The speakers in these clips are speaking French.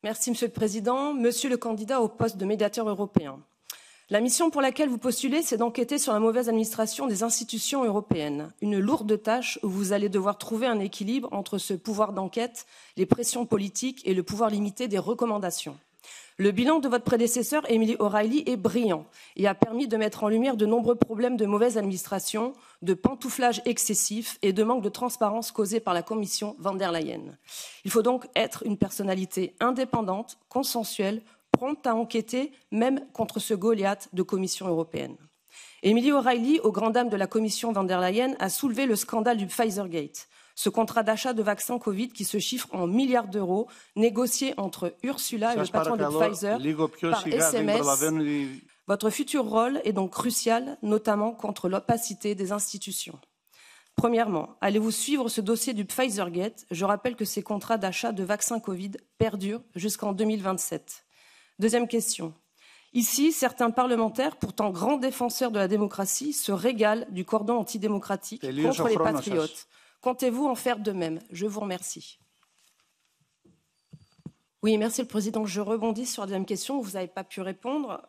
Merci, Monsieur le Président. Monsieur le candidat au poste de médiateur européen, la mission pour laquelle vous postulez, c'est d'enquêter sur la mauvaise administration des institutions européennes. Une lourde tâche où vous allez devoir trouver un équilibre entre ce pouvoir d'enquête, les pressions politiques et le pouvoir limité des recommandations. Le bilan de votre prédécesseur, Emily O'Reilly, est brillant et a permis de mettre en lumière de nombreux problèmes de mauvaise administration, de pantouflage excessif et de manque de transparence causés par la commission von der Leyen. Il faut donc être une personnalité indépendante, consensuelle, prompte à enquêter, même contre ce Goliath de Commission européenne. Emily O'Reilly, aux grandes dames de la commission von der Leyen, a soulevé le scandale du Pfizergate, ce contrat d'achat de vaccins Covid qui se chiffre en milliards d'euros, négocié entre Ursula et le patron de Pfizer par SMS. Votre futur rôle est donc crucial, notamment contre l'opacité des institutions. Premièrement, allez-vous suivre ce dossier du Pfizergate? Je rappelle que ces contrats d'achat de vaccins Covid perdurent jusqu'en 2027. Deuxième question. Ici, certains parlementaires, pourtant grands défenseurs de la démocratie, se régalent du cordon antidémocratique contre les patriotes. Comptez-vous en faire de même? Je vous remercie. Oui, merci le Président. Je rebondis sur la deuxième question. Vous n'avez pas pu répondre.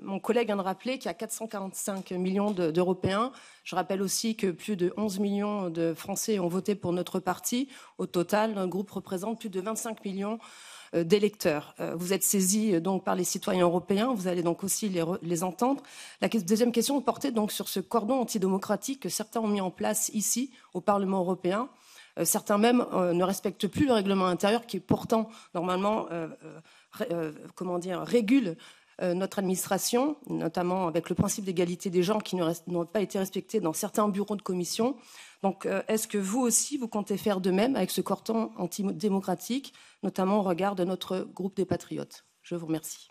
Mon collègue vient de rappeler qu'il y a 445 millions d'Européens. Je rappelle aussi que plus de 11 millions de Français ont voté pour notre parti. Au total, notre groupe représente plus de 25 millions d'électeurs. Vous êtes saisis donc par les citoyens européens, vous allez donc aussi les entendre. La deuxième question portait donc sur ce cordon antidémocratique que certains ont mis en place ici, au Parlement européen. Certains même ne respectent plus le règlement intérieur qui pourtant, normalement, régule notre administration, notamment avec le principe d'égalité des genres qui n'ont pas été respectés dans certains bureaux de commission. Donc, est-ce que vous aussi, vous comptez faire de même avec ce cordon antidémocratique, notamment au regard de notre groupe des Patriotes? Je vous remercie.